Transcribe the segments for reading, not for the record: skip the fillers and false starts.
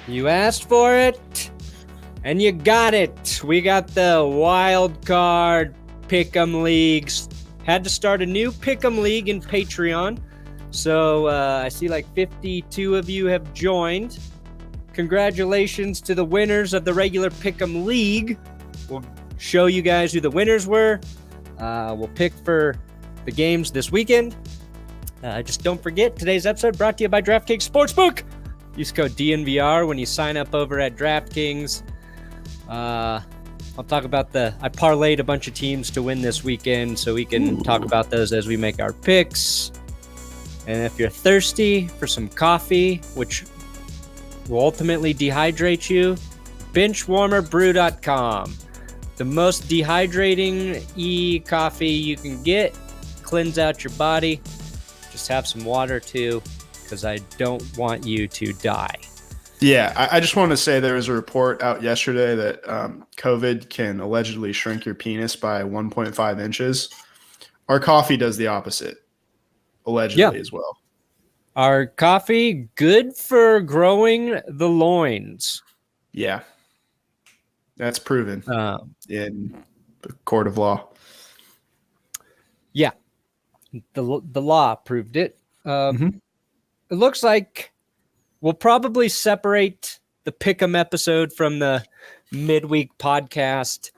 You asked for it, and you got it. We got the wild card pick'em leagues. Had to start a new pick'em league in Patreon. So I see like 52 of you have joined. Congratulations to the winners of the regular pick'em league. We'll show you guys who the winners were. We'll pick for the games this weekend. Just don't forget, today's episode brought to you by DraftKings Sportsbook. Use code DNVR when you sign up over at DraftKings. I'll talk about I parlayed a bunch of teams to win this weekend, so we can talk about those as we make our picks. And if you're thirsty for some coffee, which will ultimately dehydrate you, benchwarmerbrew.com. The most dehydrating coffee you can get. Cleanse out your body. Just have some water too, because I don't want you to die. Yeah, I just want to say there was a report out yesterday that COVID can allegedly shrink your penis by 1.5 inches. Our coffee does the opposite, allegedly as well. Our coffee, good for growing the loins. Yeah, that's proven in the court of law. Yeah, the law proved it. It looks like we'll probably separate the Pick'em episode from the midweek podcast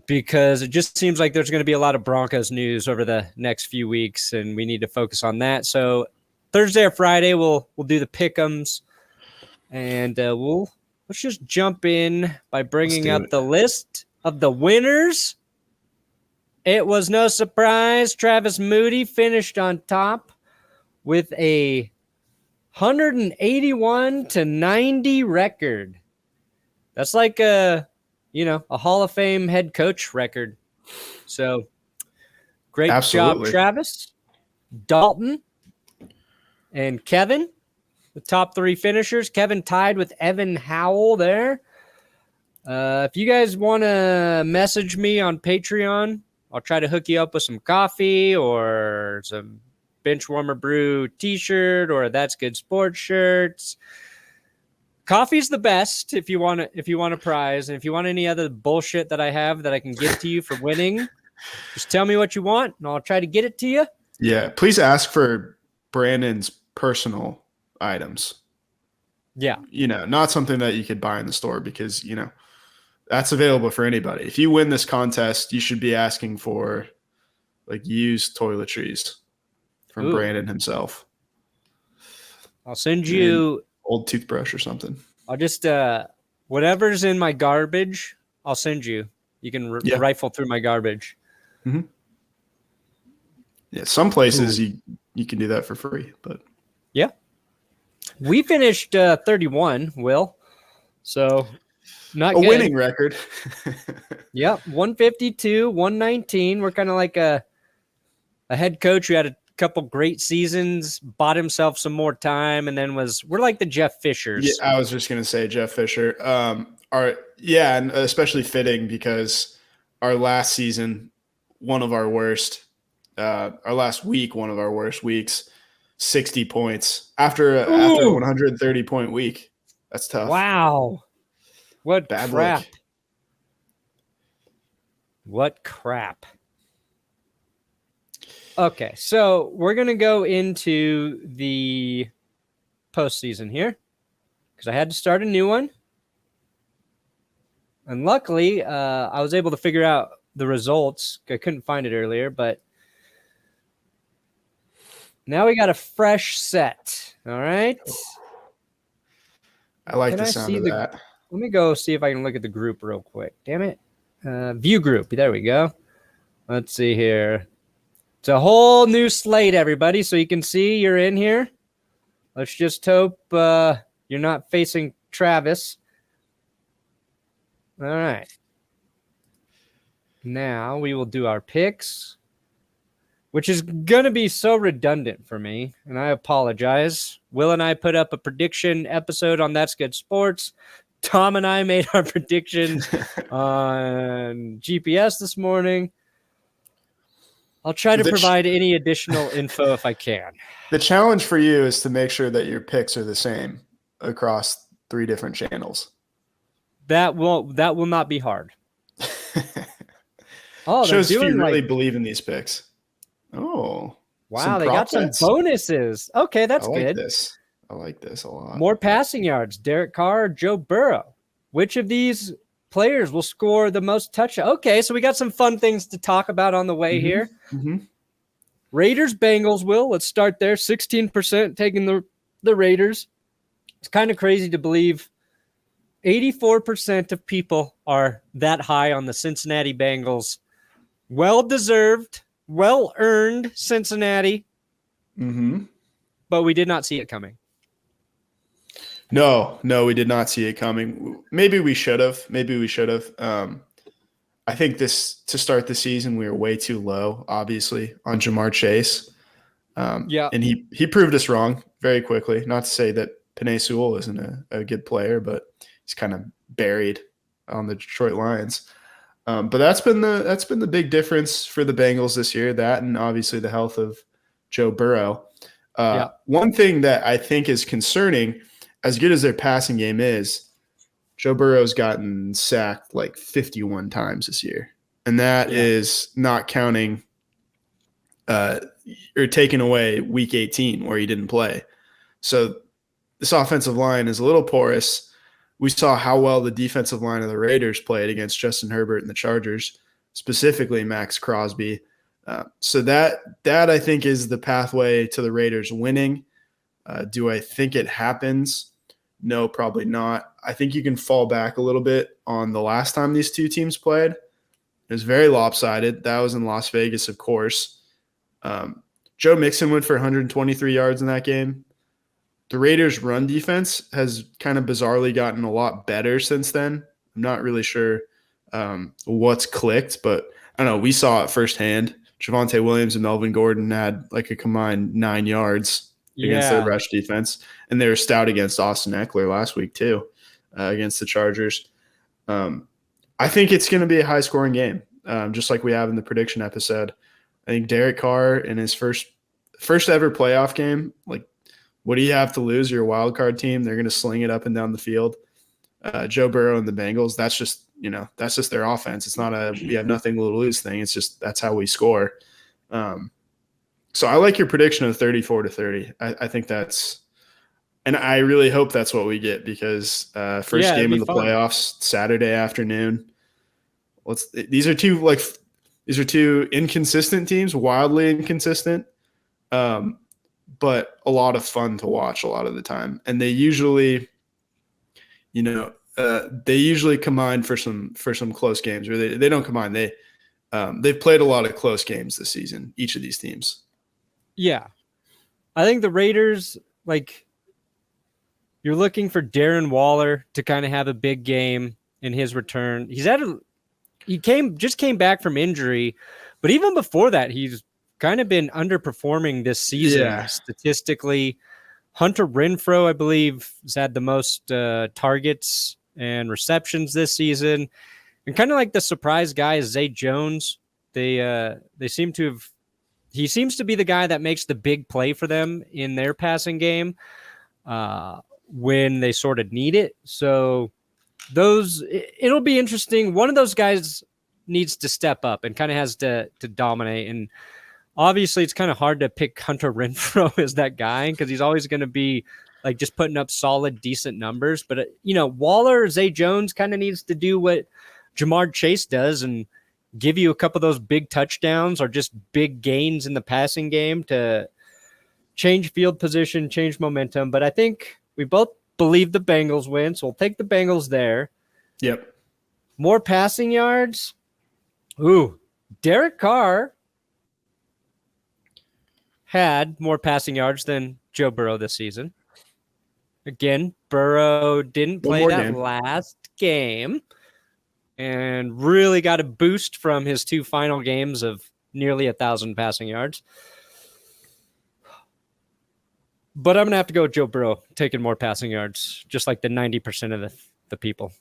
because it just seems like there's going to be a lot of Broncos news over the next few weeks, and we need to focus on that. So Thursday or Friday, we'll do the Pick'ems, and let's just jump in by bringing up the list of the winners. It was no surprise. Travis Moody finished on top with a 181-90 record. That's like a Hall of Fame head coach record. So great job, Travis, Dalton, and Kevin, the top three finishers. Kevin tied with Evan Howell there. If you guys want to message me on Patreon, I'll try to hook you up with some coffee or some Benchwarmer Brew t-shirt or That's Good Sports shirts. Coffee's the best if you want a prize. And if you want any other bullshit that I have that I can give to you for winning, just tell me what you want and I'll try to get it to you. Yeah, please ask for Brandon's personal items. Yeah. Not something that you could buy in the store because, that's available for anybody. If you win this contest, you should be asking for like used toiletries from Brandon himself. I'll send you old toothbrush or something. I'll just whatever's in my garbage, I'll send you. You can rifle through my garbage. Mm-hmm. Yeah, some places you can do that for free, but yeah. We finished 31, Will. So not a good. Winning record. Yep, 152, 119. We're kind of like a head coach who had a couple great seasons, bought himself some more time, and then we're like the Jeff Fishers. Yeah, I was just gonna say Jeff Fisher. And especially fitting because our last season, one of our worst. Our last week, one of our worst weeks. 60 points after a 130-point week. That's tough. Wow. What bad crap. Luck. What crap. Okay, so we're going to go into the postseason here because I had to start a new one. And luckily, I was able to figure out the results. I couldn't find it earlier, but now we got a fresh set. All right. I like the sound of that. Let me go see if I can look at the group real quick. Damn it. View group. There we go. Let's see here. It's a whole new slate, everybody, so you can see you're in here. Let's just hope you're not facing Travis. All right. Now we will do our picks, which is going to be so redundant for me, and I apologize. Will and I put up a prediction episode on That's Good Sports. Tom and I made our predictions on GPS this morning. I'll try to provide any additional info if I can. The challenge for you is to make sure that your picks are the same. across 3 different channels. That will not be hard. Oh, they're Shows if doing you really like, believe in these picks. Oh, some wow, they got prop some bets. bonuses. Okay, I that's like good. this. I like this a lot. More passing yards, Derek Carr or Joe Burrow. Which of these players will score the most touchdowns? Okay, so we got some fun things to talk about on the way here. Raiders, Bengals, Will. Let's start there. 16% taking the Raiders. It's kind of crazy to believe 84% of people are that high on the Cincinnati Bengals. Well-deserved, well-earned Cincinnati. But we did not see it coming. No, we did not see it coming. Maybe we should have. I think to start the season, we were way too low, obviously, on Jamar Chase. And he proved us wrong very quickly. Not to say that Penei Sewell isn't a good player, but he's kind of buried on the Detroit Lions. But that's been the big difference for the Bengals this year. That and obviously the health of Joe Burrow. One thing that I think is concerning, as good as their passing game is, Joe Burrow's gotten sacked like 51 times this year. And that is not counting or taking away week 18 where he didn't play. So this offensive line is a little porous. We saw how well the defensive line of the Raiders played against Justin Herbert and the Chargers, specifically Max Crosby. So that I think is the pathway to the Raiders winning. Do I think it happens? No, probably not. I think you can fall back a little bit on the last time these two teams played. It was very lopsided. That was in Las Vegas, of course. Joe Mixon went for 123 yards in that game. The Raiders' run defense has kind of bizarrely gotten a lot better since then. I'm not really sure what's clicked, but I don't know. We saw it firsthand. Javonte Williams and Melvin Gordon had like a combined 9 yards against their rush defense, and they were stout against Austin Eckler last week too, against the Chargers. I think it's going to be a high-scoring game, just like we have in the prediction episode. I think Derek Carr in his first ever playoff game, like, what do you have to lose? You're a wild card team. They're going to sling it up and down the field. Joe Burrow and the Bengals, that's just their offense. It's not we have nothing to lose thing. It's just that's how we score. So I like your prediction of 34-30. I think that's – and I really hope that's what we get because first game in the playoffs, Saturday afternoon. These are two inconsistent teams, wildly inconsistent, but a lot of fun to watch a lot of the time. And they usually combine for some close games, or they don't combine. They've played a lot of close games this season, each of these teams. Yeah. I think the Raiders, like, you're looking for Darren Waller to kind of have a big game in his return. He came back from injury, but even before that, he's kind of been underperforming this season statistically. Hunter Renfrow, I believe, has had the most targets and receptions this season. And kind of like the surprise guy is Zay Jones. They seem to have – he seems to be the guy that makes the big play for them in their passing game when they sort of need it. So it'll be interesting. One of those guys needs to step up and kind of has to dominate. And obviously it's kind of hard to pick Hunter Renfrow as that guy because he's always going to be like just putting up solid, decent numbers. But, Waller, Zay Jones kind of needs to do what Jamar Chase does and give you a couple of those big touchdowns or just big gains in the passing game to change field position, change momentum. But I think we both believe the Bengals win, so we'll take the Bengals there. Yep. More passing yards. Ooh, Derek Carr had more passing yards than Joe Burrow this season. Again, Burrow didn't play that last game and really got a boost from his 2 final games of nearly 1,000 passing yards. But I'm going to have to go with Joe Burrow taking more passing yards, just like the 90% of the people.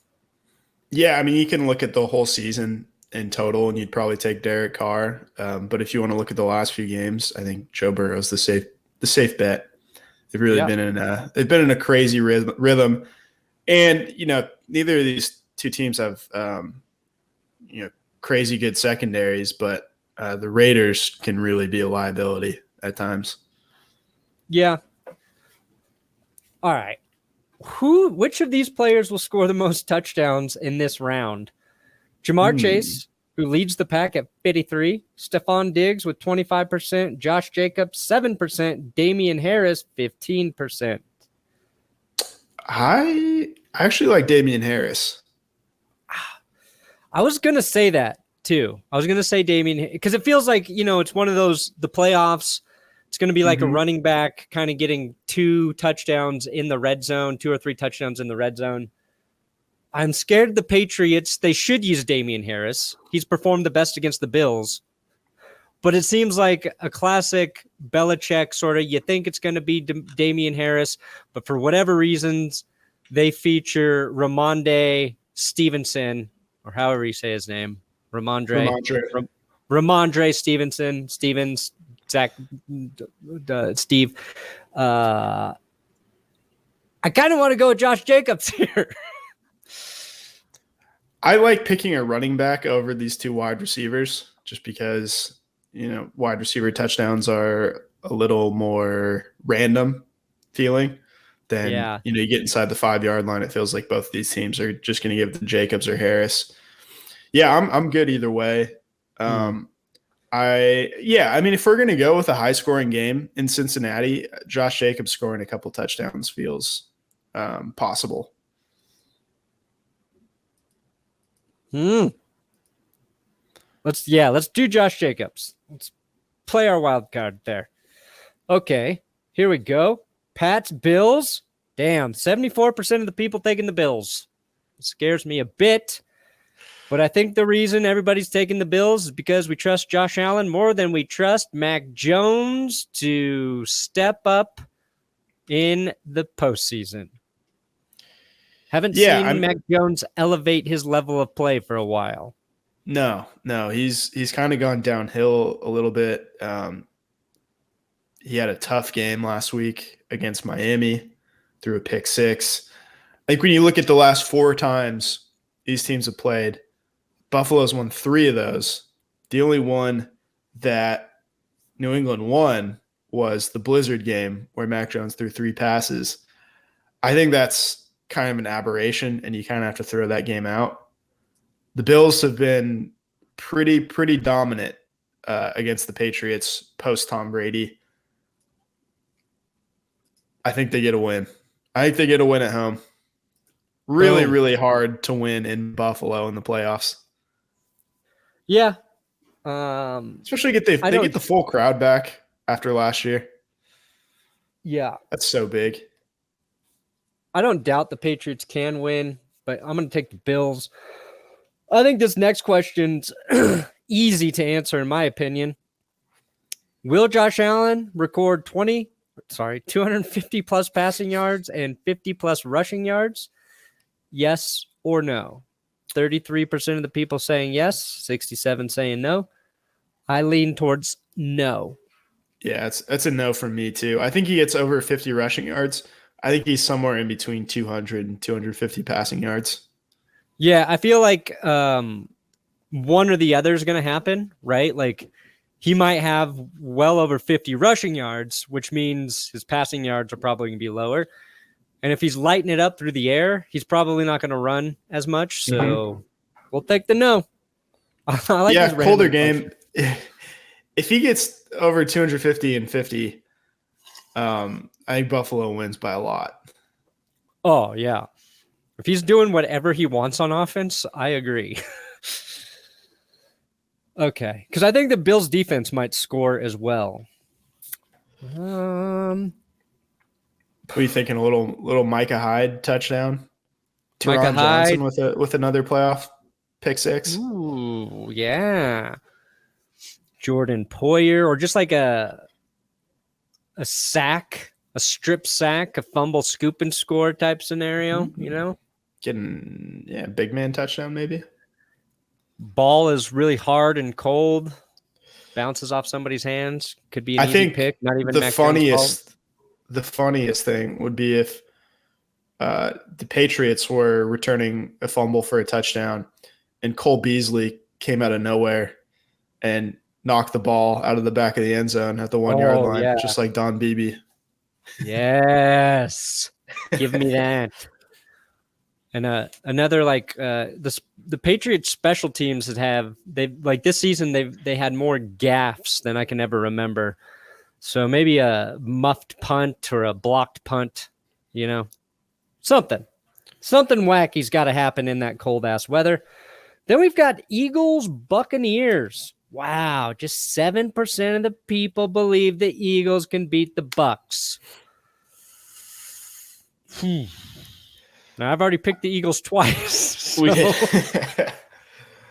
Yeah, I mean, you can look at the whole season in total, and you'd probably take Derek Carr. But if you want to look at the last few games, I think Joe Burrow is the safe bet. They've really been in a crazy rhythm. And, neither of these two teams have, crazy good secondaries, but the Raiders can really be a liability at times. Yeah. All right. Which of these players will score the most touchdowns in this round? Jamar Chase, who leads the pack at 53, Stephon Diggs with 25%, Josh Jacobs 7%, Damian Harris 15%. I actually like Damian Harris. I was going to say that too. I was going to say Damian because it feels like, it's one of those, the playoffs. It's going to be like a running back kind of getting 2 touchdowns in the red zone, 2 or 3 touchdowns in the red zone. I'm scared the Patriots, they should use Damian Harris. He's performed the best against the Bills. But it seems like a classic Belichick sort of, you think it's going to be Damian Harris, but for whatever reasons, they feature Ramondre Stevenson, or however you say his name, Ramondre Stevenson, Zach, Steve. I kind of want to go with Josh Jacobs here. I like picking a running back over these 2 wide receivers just because, wide receiver touchdowns are a little more random feeling than, you get inside the 5-yard line. It feels like both of these teams are just going to give it to Jacobs or Harris. Yeah, I'm good either way. If we're going to go with a high scoring game in Cincinnati, Josh Jacobs scoring a couple touchdowns feels possible. Let's do Josh Jacobs. Let's play our wild card there. Okay, here we go. Pats, Bills. Damn, 74% of the people taking the Bills. It scares me a bit. But I think the reason everybody's taking the Bills is because we trust Josh Allen more than we trust Mac Jones to step up in the postseason. Haven't seen Mac Jones elevate his level of play for a while. No, he's kind of gone downhill a little bit. He had a tough game last week against Miami, threw a pick 6. I think when you look at the last 4 times these teams have played, Buffalo's won 3 of those. The only one that New England won was the Blizzard game where Mac Jones threw 3 passes. I think that's kind of an aberration, and you kind of have to throw that game out. The Bills have been pretty dominant against the Patriots post Tom Brady. I think they get a win. I think they get a win at home. Really hard to win in Buffalo in the playoffs. Yeah. Especially they get the full crowd back after last year. Yeah. That's so big. I don't doubt the Patriots can win, but I'm going to take the Bills. I think this next question's easy to answer, in my opinion. Will Josh Allen record 250 plus passing yards and 50 plus rushing yards? Yes or no? 33% of the people saying yes, 67 saying no. I lean towards no. Yeah, that's a no from me too. I think he gets over 50 rushing yards. I think he's somewhere in between 200 and 250 passing yards. Yeah, I feel like one or the other is going to happen, right? Like he might have well over 50 rushing yards, which means his passing yards are probably going to be lower. And if he's lighting it up through the air, he's probably not going to run as much. So we'll take the no. I like colder game. If he gets over 250 and 50, I think Buffalo wins by a lot. Oh, yeah. If he's doing whatever he wants on offense, I agree. Okay. Because I think the Bills defense might score as well. What are you thinking? A little Micah Hyde touchdown? Teron Johnson with another playoff pick 6? Ooh, yeah. Jordan Poyer, or just like a sack, a strip sack, a fumble, scoop and score type scenario, Getting big man touchdown maybe. Ball is really hard and cold, bounces off somebody's hands. Could be an easy pick. Not even the the funniest thing would be if the Patriots were returning a fumble for a touchdown, and Cole Beasley came out of nowhere and knocked the ball out of the back of the end zone at the 1 yard Oh, line, yeah. just like Don Beebe. Yes. Give me that. And another the Patriots special teams they like this season they had more gaffes than I can ever remember. So maybe a muffed punt or a blocked punt, something wacky's got to happen in that cold ass weather. Then we've got Eagles Buccaneers. Wow, just 7% of the people believe the Eagles can beat the Bucs. Now, I've already picked the Eagles twice. So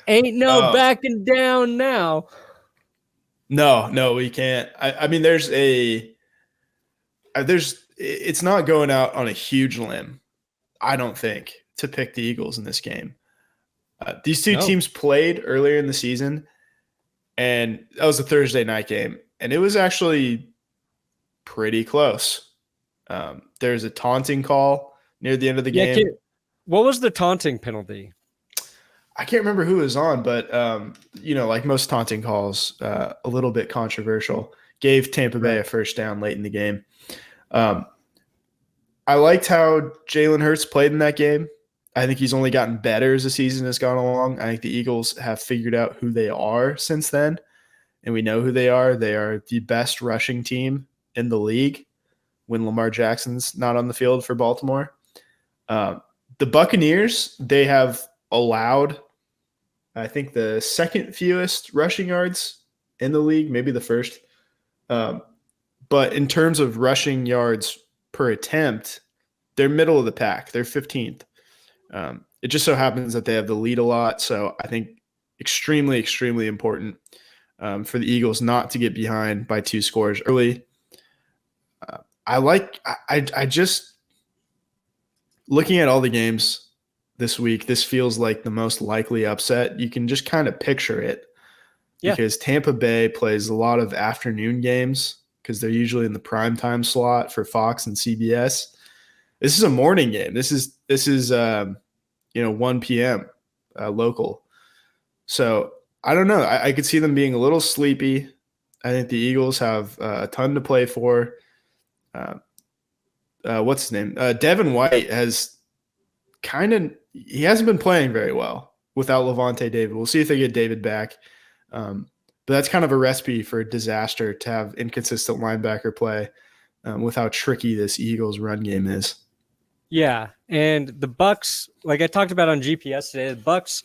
ain't no backing down now. No, we can't. I mean, it's not going out on a huge limb, I don't think, to pick the Eagles in this game. These two teams played earlier in the season, and that was a Thursday night game, and it was actually pretty close. There's a taunting call near the end of the game. What was the taunting penalty? I can't remember who was on, but like most taunting calls, a little bit controversial. Gave Tampa Bay a first down late in the game. I liked how Jalen Hurts played in that game. I think he's only gotten better as the season has gone along. I think the Eagles have figured out who they are since then, and we know who they are. They are the best rushing team in the league when Lamar Jackson's not on the field for Baltimore. The Buccaneers, they have allowed, I think, the second fewest rushing yards in the league, maybe the first. But in terms of rushing yards per attempt, they're middle of the pack. They're 15th. It just so happens that they have the lead a lot. So I think extremely, extremely important for the Eagles not to get behind by 2 scores early. I just looking at all the games this week, this feels like the most likely upset. You can just kind of picture it because Tampa Bay plays a lot of afternoon games because they're usually in the primetime slot for Fox and CBS. This is a morning game. This is 1 p.m. Local. So I don't know. I could see them being a little sleepy. I think the Eagles have a ton to play for. What's his name? Devin White he hasn't been playing very well without Levante David. We'll see if they get David back. But that's kind of a recipe for disaster to have inconsistent linebacker play with how tricky this Eagles run game is. Yeah, and the Bucs, like I talked about on GPS today, the Bucs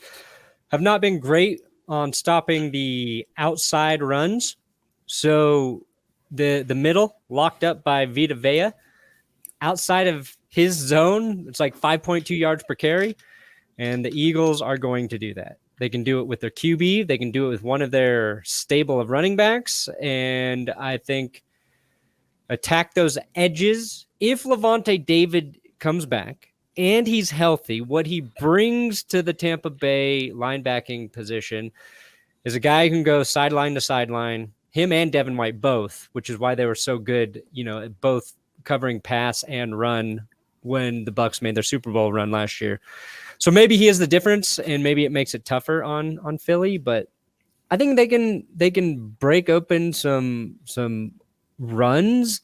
have not been great on stopping the outside runs. So the middle locked up by Vita Vea. Outside of his zone, it's like 5.2 yards per carry, and the Eagles are going to do that. They can do it with their QB. They can do it with one of their stable of running backs, and I think attack those edges. If Levante David comes back and he's healthy, what he brings to the Tampa Bay linebacking position is a guy who can go sideline to sideline, him and Devin White both, which is why they were so good, at both covering pass and run when the Bucs made their Super Bowl run last year. So maybe he is the difference, and maybe it makes it tougher on Philly, but I think they can break open some runs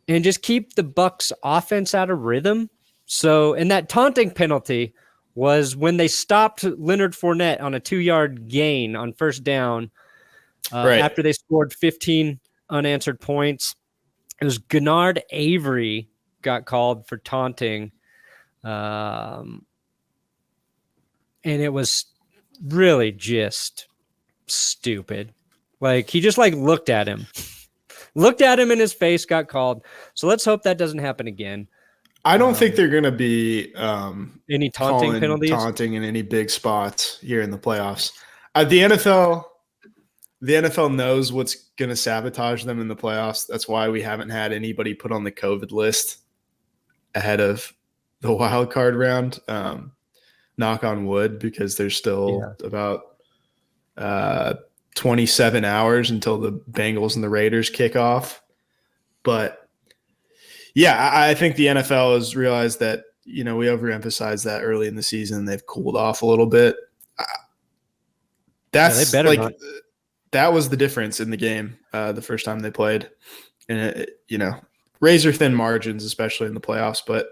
and just keep the Bucs offense out of rhythm. So, and that taunting penalty was when they stopped Leonard Fournette on a 2-yard gain on first down after they scored 15 unanswered points. It was Gennard Avery got called for taunting. And it was really just stupid. Like, he just looked at him in his face, got called. So let's hope that doesn't happen again. I don't think they're going to be any taunting penalties, taunting in any big spots here in the playoffs. The NFL knows what's going to sabotage them in the playoffs. That's why we haven't had anybody put on the COVID list ahead of the wild card round. Knock on wood, because there's still about 27 hours until the Bengals and the Raiders kick off. But Yeah, I think the NFL has realized that, we overemphasized that early in the season. They've cooled off a little bit. Yeah, they That's better not. that was the difference in the game the first time they played. And, razor thin margins, especially in the playoffs. But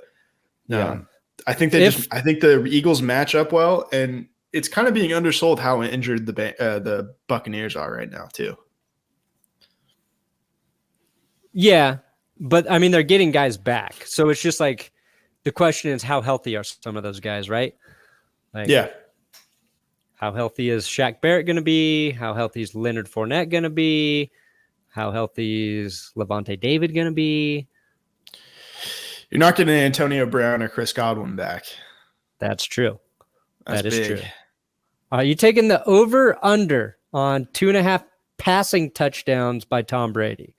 Yeah. I think I think the Eagles match up well, and it's kind of being undersold how injured the Buccaneers are right now too. Yeah, but I mean they're getting guys back, so it's just like the question is how healthy are some of those guys, right? Like, Yeah, how healthy is Shaq Barrett going to be? How healthy is Leonard Fournette going to be? How healthy is Levante David going to be? you're not getting Antonio Brown or Chris Godwin back. That's true. That's big. True. Are you taking the over/under on 2.5 passing touchdowns by Tom Brady?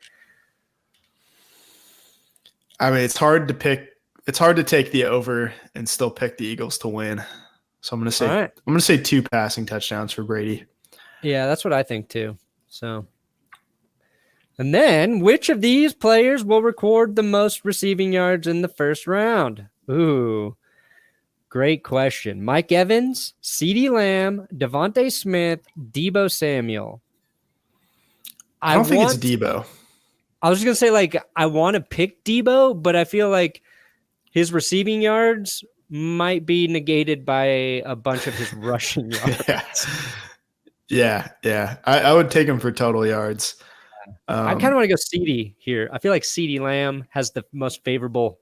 I mean, it's hard to pick. It's hard to take the over and still pick the Eagles to win. So I'm going to say 2 passing touchdowns for Brady. Yeah, that's what I think too. So, and then which of these players will record the most receiving yards in the first round? Ooh, great question. Mike Evans, CeeDee Lamb, Devontae Smith, Deebo Samuel. I don't think it's Deebo. I was just going to say, like, I want to pick Deebo, but I feel like his receiving yards might be negated by a bunch of his rushing yards. Yeah. I would take him for total yards. I kind of want to go CeeDee here. I feel like CeeDee Lamb has the most favorable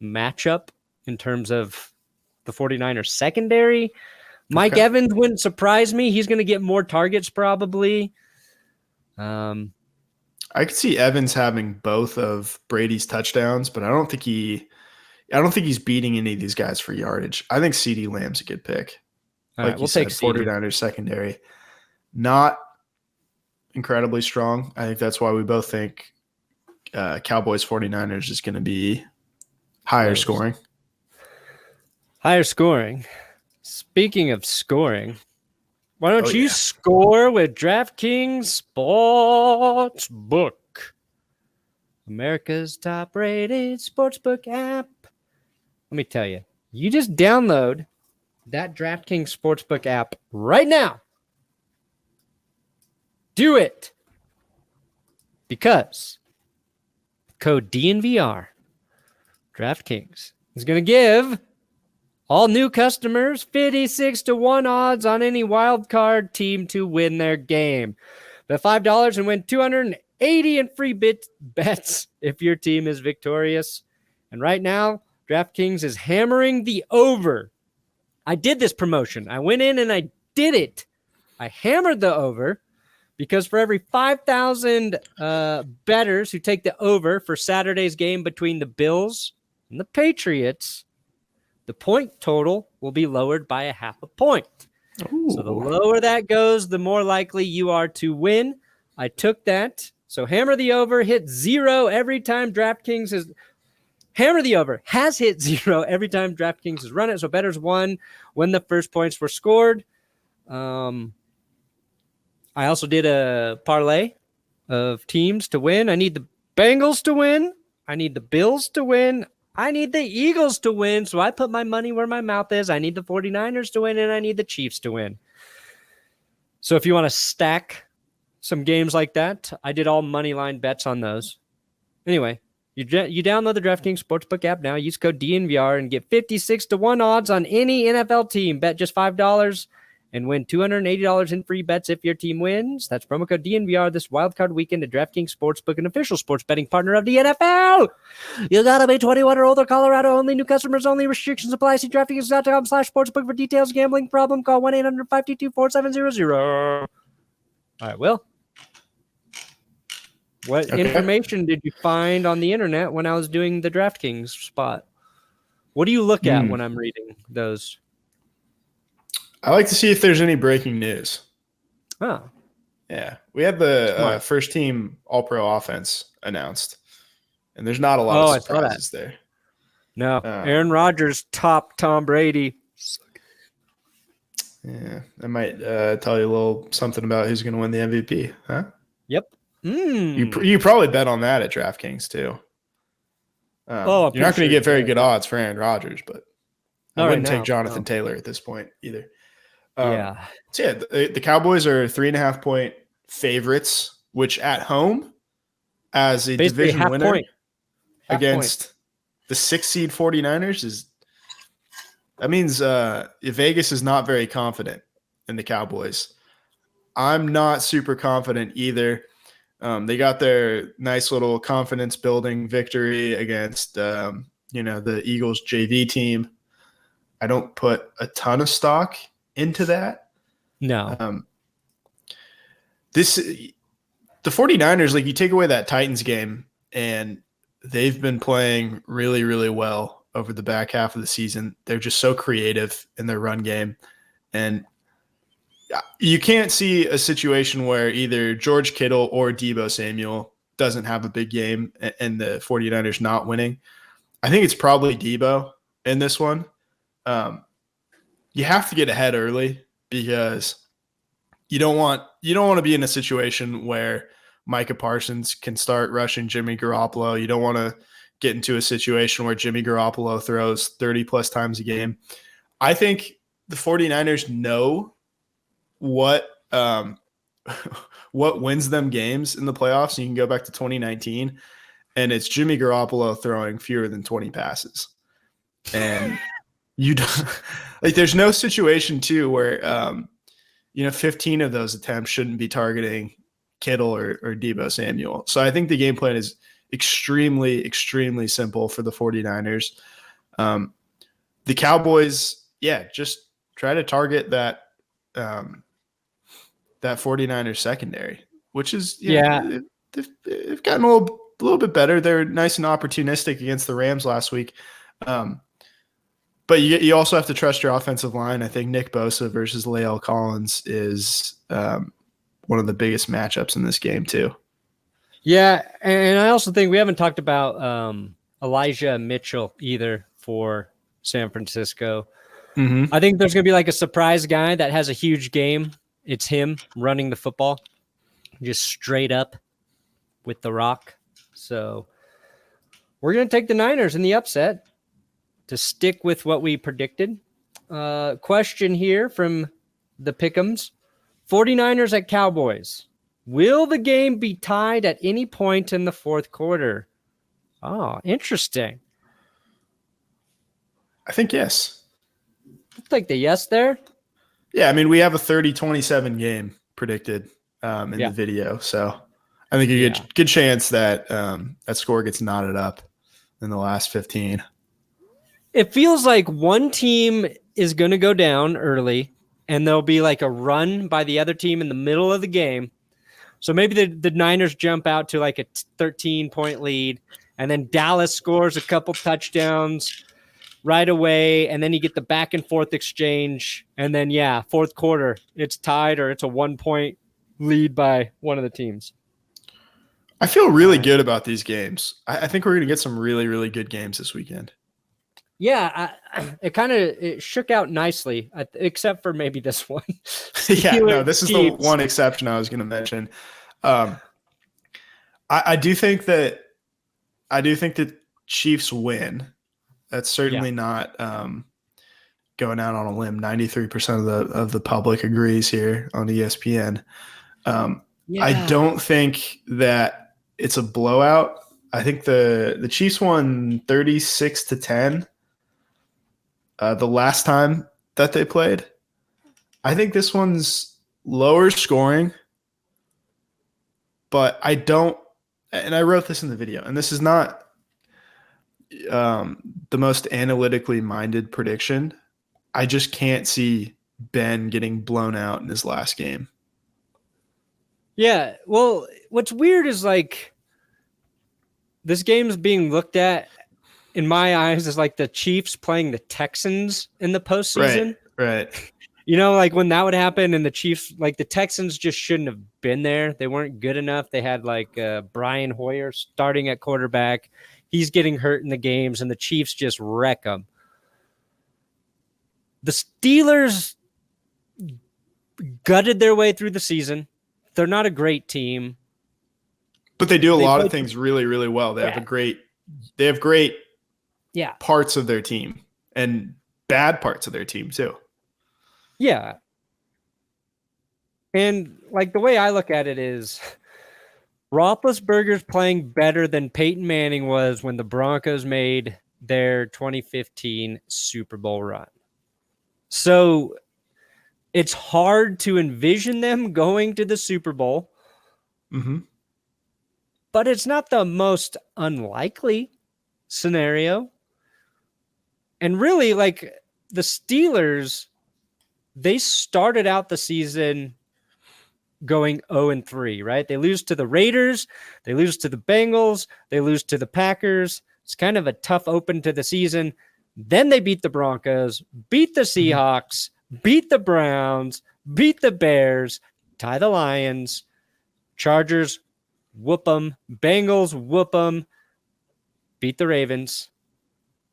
matchup in terms of the 49ers secondary. Mike Evans wouldn't surprise me. He's going to get more targets probably. I could see Evans having both of Brady's touchdowns, but I don't think he's beating any of these guys for yardage. I think CeeDee Lamb's a good pick. All right, we'll take 49ers secondary. Not incredibly strong. I think that's why we both think Cowboys 49ers is going to be higher scoring. Higher scoring. Speaking of scoring, why don't you score with DraftKings Sportsbook, America's top-rated sportsbook app? Let me tell you, you just download that DraftKings Sportsbook app right now. Do it. Because code DNVR, DraftKings is going to give all new customers 56-1 odds on any wild card team to win their game. Bet $5 and win $280 in free bets if your team is victorious. And right now, DraftKings is hammering the over. I did this promotion. I went in and I did it. I hammered the over because for every 5,000 bettors who take the over for Saturday's game between the Bills and the Patriots, the point total will be lowered by 0.5 point. Ooh. So the lower that goes, the more likely you are to win. I took that. So hammer the over, hit 0 every time DraftKings has hammer the over, has hit 0 every time DraftKings has run it. So bettors won when the first points were scored. I also did a parlay of teams to win. I need the Bengals to win. I need the Bills to win. I need the Eagles to win, so I put my money where my mouth is. I need the 49ers to win, and I need the Chiefs to win. So if you want to stack some games like that, I did all money line bets on those. Anyway, you download the DraftKings Sportsbook app now. Use code DNVR and get 56-1 odds on any NFL team. Bet just $5 and win $280 in free bets if your team wins. That's promo code DNVR this wildcard weekend at DraftKings Sportsbook, an official sports betting partner of the NFL. You gotta be 21 or older. Colorado only. New customers only. Restrictions apply. See DraftKings.com/sportsbook for details. Gambling problem? Call 1-800-522-4700. All right, Will. What information did you find on the internet when I was doing the DraftKings spot? What do you look at when I'm reading those? I like to see if there's any breaking news. Oh. Yeah. We had the first team All-Pro offense announced, and there's not a lot of surprises there. No. Aaron Rodgers topped Tom Brady. Yeah. I might tell you a little something about who's going to win the MVP, huh? Yep. You probably bet on that at DraftKings too. I You're not going to get very appreciate good that. odds for Aaron Rodgers, but I Not right wouldn't take now. Jonathan No. Taylor at this point either. Yeah. So yeah, the Cowboys are 3.5-point favorites, which at home as a Basically division half winner point. Half point. against the 6 seed 49ers that means Vegas is not very confident in the Cowboys. I'm not super confident either. They got their nice little confidence building victory against the Eagles JV team. I don't put a ton of stock into that. No. The 49ers, like you take away that Titans game, and they've been playing really, really well over the back half of the season. They're just so creative in their run game. And you can't see a situation where either George Kittle or Deebo Samuel doesn't have a big game and the 49ers not winning. I think it's probably Deebo in this one. You have to get ahead early because you don't want to be in a situation where Micah Parsons can start rushing Jimmy Garoppolo. You don't want to get into a situation where Jimmy Garoppolo throws 30 plus times a game. I think the 49ers know what wins them games in the playoffs. You can go back to 2019, and it's Jimmy Garoppolo throwing fewer than 20 passes. And you don't like. There's no situation too where 15 of those attempts shouldn't be targeting Kittle or Deebo Samuel. So I think the game plan is extremely, extremely simple for the 49ers. The Cowboys, just try to target that 49ers secondary, which is they've gotten a little bit better. They're nice and opportunistic against the Rams last week. But you also have to trust your offensive line. I think Nick Bosa versus Lael Collins is one of the biggest matchups in this game too. Yeah, and I also think we haven't talked about Elijah Mitchell either for San Francisco. Mm-hmm. I think there's going to be like a surprise guy that has a huge game. It's him running the football just straight up with the rock. So we're going to take the Niners in the upset to stick with what we predicted. Question here from the Pick'ems. 49ers at Cowboys. Will the game be tied at any point in the fourth quarter? Oh, interesting. I think yes. I'll take the yes there. Yeah, I mean, we have a 30-27 game predicted in the video. So I think a good chance that that score gets knotted up in the last 15. It feels like one team is going to go down early, and there'll be like a run by the other team in the middle of the game. So maybe the Niners jump out to like a 13-point lead, and then Dallas scores a couple touchdowns right away, and then you get the back and forth exchange, and then fourth quarter, it's tied or it's a 1-point lead by one of the teams. I feel really good about these games. I think we're going to get some really, really good games this weekend. Yeah, it shook out nicely, except for maybe this one. This is the one exception I was going to mention. I do think that Chiefs win. That's certainly not going out on a limb. 93% of the public agrees here on ESPN. I don't think that it's a blowout. I think the Chiefs won 36-10 the last time that they played. I think this one's lower scoring, but I don't. And I wrote this in the video, and this is not the most analytically minded prediction. I just can't see Ben getting blown out in his last game. Yeah, well, what's weird is like this game's being looked at in my eyes as like the Chiefs playing the Texans in the postseason. Right. Like when that would happen and the Chiefs, like the Texans just shouldn't have been there. They weren't good enough. They had like Brian Hoyer starting at quarterback. He's getting hurt in the games, and the Chiefs just wreck them. The Steelers gutted their way through the season. They're not a great team. But they do a lot of things really, really well. They have a great they have great Yeah. parts of their team and bad parts of their team too. Yeah. And like the way I look at it is Roethlisberger's playing better than Peyton Manning was when the Broncos made their 2015 Super Bowl run. So it's hard to envision them going to the Super Bowl, but it's not the most unlikely scenario. And really, like the Steelers, they started out the season going 0-3, right? They lose to the Raiders, they lose to the Bengals, they lose to the Packers. It's kind of a tough open to the season. Then they beat the Broncos, beat the Seahawks, beat the Browns, beat the Bears, tie the Lions, Chargers, whoop them, Bengals, whoop them, beat the Ravens.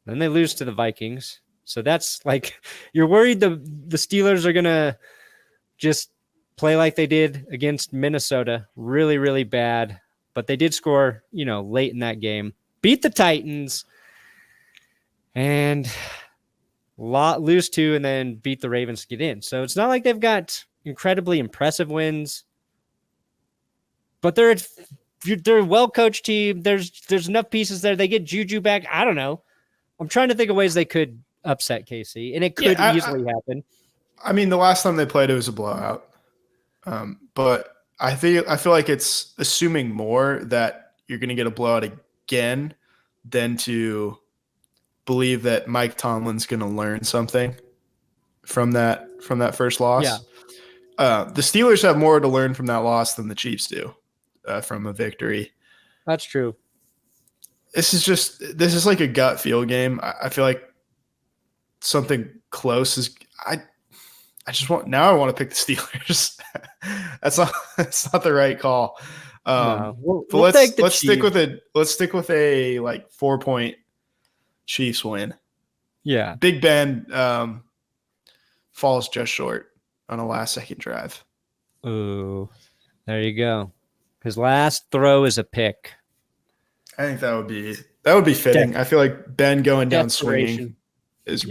Then they lose to the Vikings. So that's like, you're worried the Steelers are going to just play like they did against Minnesota. Really, really bad. But they did score, late in that game. Beat the Titans. And lose 2 and then beat the Ravens to get in. So it's not like they've got incredibly impressive wins. But they're a well-coached team. There's enough pieces there. They get Juju back. I don't know. I'm trying to think of ways they could upset KC, and it could easily happen. I mean, the last time they played, it was a blowout. But I feel like it's assuming more that you're going to get a blowout again than to believe that Mike Tomlin's going to learn something from that first loss. Yeah. The Steelers have more to learn from that loss than the Chiefs do from a victory. That's true. This is like a gut feel game. I feel like something close is. I want to pick the Steelers. That's not the right call. No. But let's stick with a like 4-point Chiefs win. Yeah. Big Ben falls just short on a last second drive. Ooh, there you go. His last throw is a pick. I think that would be fitting. I feel like Ben going down swinging is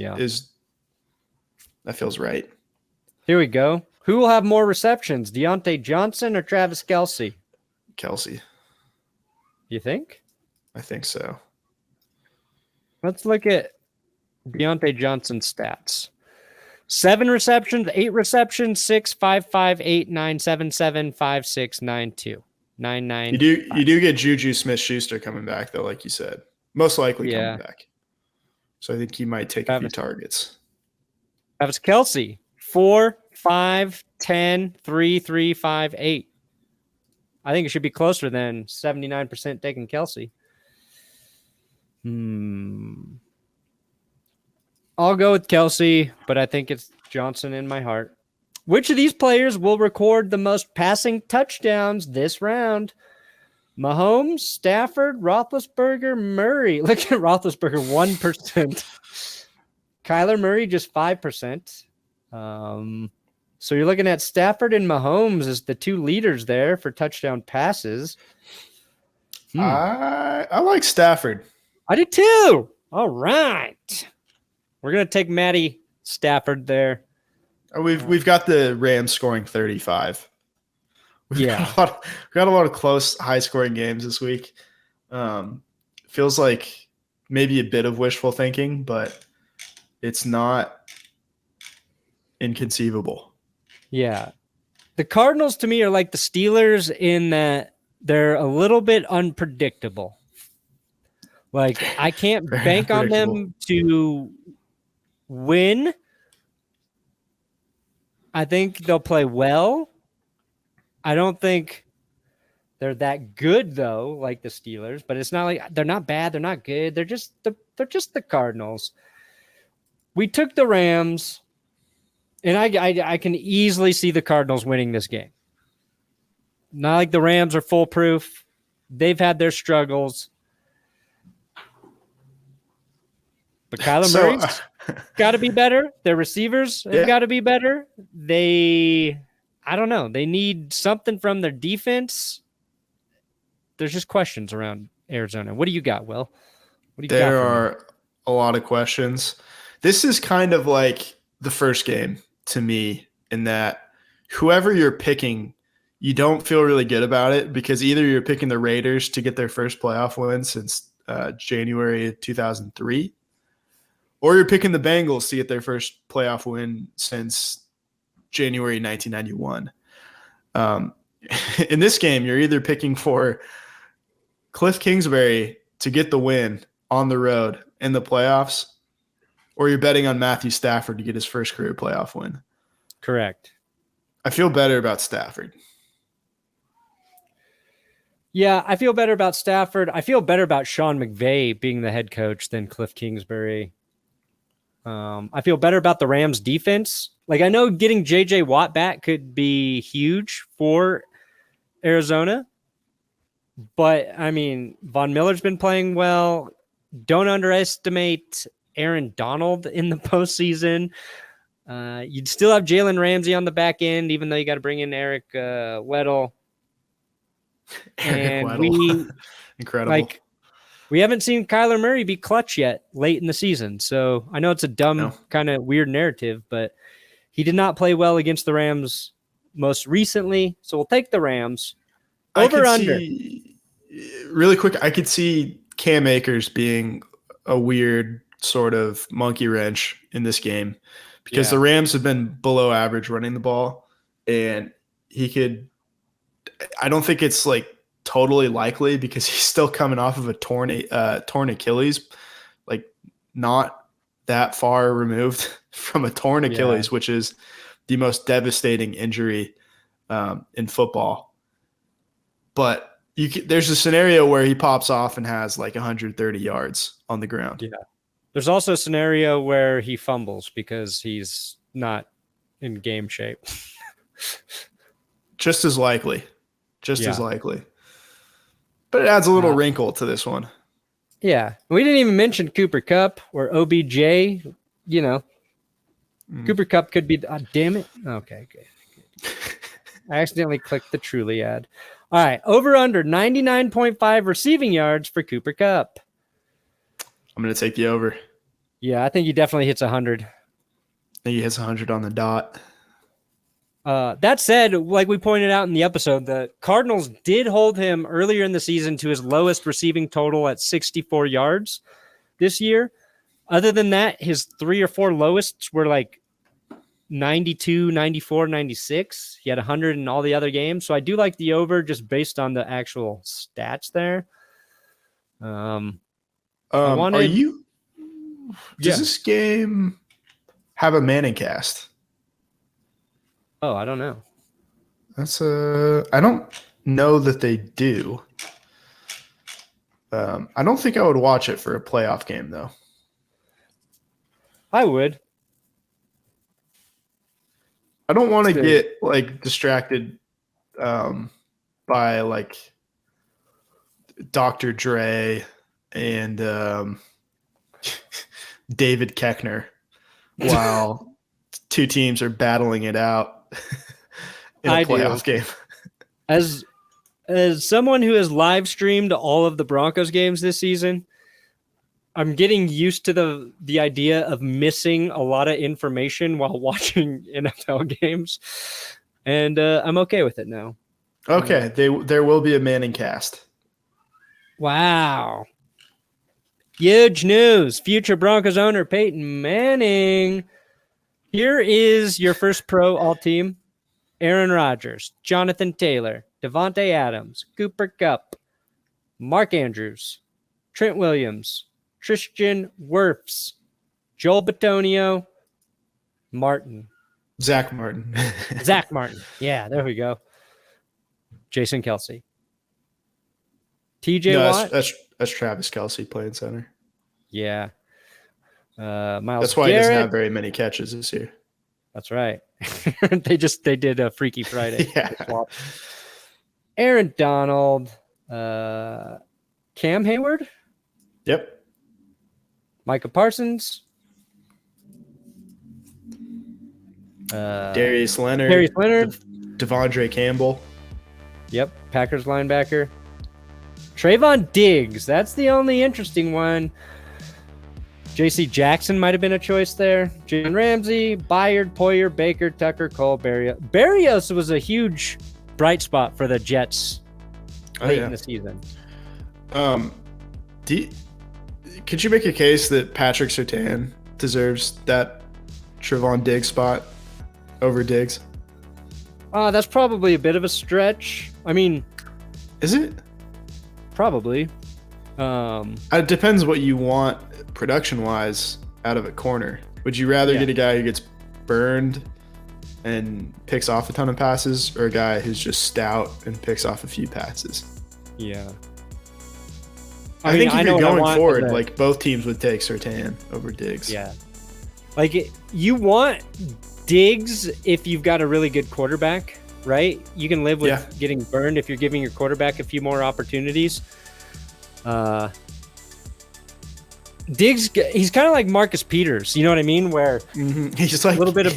that feels right. Here we go. Who will have more receptions, Deontay Johnson or Travis Kelce? Kelce. You think? I think so. Let's look at Deontay Johnson's stats. 7 receptions, 8 receptions, 6, 5, 5, 8, 9, 7, 7, 5, 6, 9, 2. 9, 9. You do get Juju Smith-Schuster coming back, though, like you said. Most likely coming back. So I think he might take a few targets. Travis Kelce, 4, 5, 10, 3, 3, 5, 8. I think it should be closer than 79% taking Kelce. I'll go with Kelce, but I think it's Johnson in my heart. Which of these players will record the most passing touchdowns this round? Mahomes, Stafford, Roethlisberger, Murray. Look at Roethlisberger, 1%. Kyler Murray, just 5%. So you're looking at Stafford and Mahomes as the 2 leaders there for touchdown passes. I like Stafford. I do too. All right. We're going to take Matty Stafford there. We've got the Rams scoring 35. We've got a lot of close, high-scoring games this week. Feels like maybe a bit of wishful thinking, but it's not inconceivable. Yeah. The Cardinals, to me, are like the Steelers in that they're a little bit unpredictable. Like, I can't bank on them to win. I think they'll play well. I don't think they're that good though, like the Steelers. But it's not like they're not bad. They're not good. They're just the Cardinals. We took the Rams, and I can easily see the Cardinals winning this game. Not like the Rams are foolproof. They've had their struggles. But Kyler Murray's got to be better. Their receivers have got to be better. I don't know. They need something from their defense. There's just questions around Arizona. What do you got, Will? What do you got There for me? are a lot of questions. This is kind of like the first game to me in that whoever you're picking, you don't feel really good about it because either you're picking the Raiders to get their first playoff win since January 2003, or you're picking the Bengals to get their first playoff win since January 1991. In this game, you're either picking for Cliff Kingsbury to get the win on the road in the playoffs, or you're betting on Matthew Stafford to get his first career playoff win. Correct. I feel better about Stafford. Yeah, I feel better about Stafford. I feel better about Sean McVay being the head coach than Cliff Kingsbury. I feel better about the Rams defense. Like, I know getting J.J. Watt back could be huge for Arizona, but I mean, Von Miller's been playing well. Don't underestimate Aaron Donald in the postseason. You'd still have Jalen Ramsey on the back end, even though you got to bring in Eric Weddle. And we incredible. We haven't seen Kyler Murray be clutch yet late in the season. So I know it's a dumb kind of weird narrative, but he did not play well against the Rams most recently. So we'll take the Rams. Over under. Really quick, I could see Cam Akers being a weird sort of monkey wrench in this game because the Rams have been below average running the ball, and I don't think it's like totally likely because he's still coming off of a torn Achilles, like not that far removed from a torn Achilles, which is the most devastating injury in football. But there's a scenario where he pops off and has like 130 yards on the ground. Yeah. There's also a scenario where he fumbles because he's not in game shape. Just as likely. As likely. But it adds a little wrinkle to this one. Yeah. We didn't even mention Cooper Kupp or OBJ. You know, Cooper Kupp could be. Damn it. Okay, good. I accidentally clicked the Truly ad. All right. Over under 99.5 receiving yards for Cooper Kupp. I'm going to take the over. Yeah, I think he definitely hits 100. I think he hits 100 on the dot. That said, like we pointed out in the episode, the Cardinals did hold him earlier in the season to his lowest receiving total at 64 yards this year. Other than that, his 3 or 4 lowest were like 92, 94, 96. He had 100 in all the other games. So I do like the over just based on the actual stats there. Does this game have a Manning cast? Oh, I don't know. I don't know that they do. I don't think I would watch it for a playoff game, though. I would. I don't want to get like distracted by like Dr. Dre and David Koechner while two teams are battling it out in a playoff game. As someone who has live streamed all of the Broncos games this season, I'm getting used to the idea of missing a lot of information while watching NFL games, and I'm okay with it now. Okay, there will be a Manning cast. Wow. Huge news. Future Broncos owner Peyton Manning. Here is your first pro all-team. Aaron Rodgers, Jonathan Taylor, Devontae Adams, Cooper Kupp, Mark Andrews, Trent Williams, Tristan Wirfs, Joel Bitonio, Zach Martin. Zach Martin. Yeah, there we go. Jason Kelce. TJ Watt. That's Travis Kelce playing center. Yeah. Miles That's why Garrett. he doesn't have very many catches this year. That's right. they did a Freaky Friday. Yeah. Aaron Donald, Cam Hayward. Yep. Micah Parsons. Darius Leonard. Devondre Campbell. Yep. Packers linebacker. Trayvon Diggs. That's the only interesting one. J.C. Jackson might have been a choice there. Jalen Ramsey, Byard, Poyer, Baker, Tucker, Cole, Berrios. Berrios was a huge bright spot for the Jets late in the season. Could you make a case that Patrick Surtain deserves that Trayvon Diggs spot over Diggs? That's probably a bit of a stretch. I mean, is it? Probably. It depends what you want production-wise out of a corner. Would you rather get a guy who gets burned and picks off a ton of passes, or a guy who's just stout and picks off a few passes? Yeah. I think if you're going forward, like both teams would take Surtain over Diggs. Yeah. Like you want Diggs if you've got a really good quarterback, right? You can live with getting burned if you're giving your quarterback a few more opportunities. Diggs, he's kind of like Marcus Peters, you know what I mean? Where he's just like a little bit of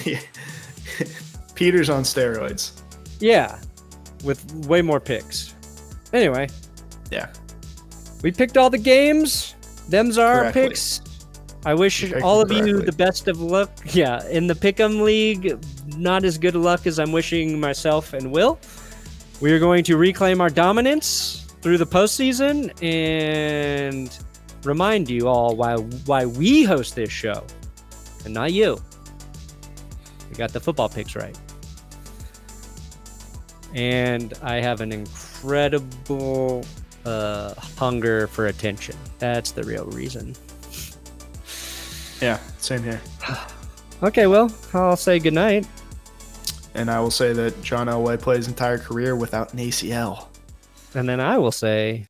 Peters on steroids. Yeah, with way more picks. Anyway, we picked all the games. Them's our picks. I wish all of you the best of luck. Yeah, in the Pick'em League, not as good luck as I'm wishing myself and Will. We are going to reclaim our dominance through the postseason and remind you all why we host this show and not you. We got the football picks right. And I have an incredible hunger for attention. That's the real reason. Yeah, same here. Okay, well, I'll say goodnight. And I will say that John Elway played his entire career without an ACL. And then I will say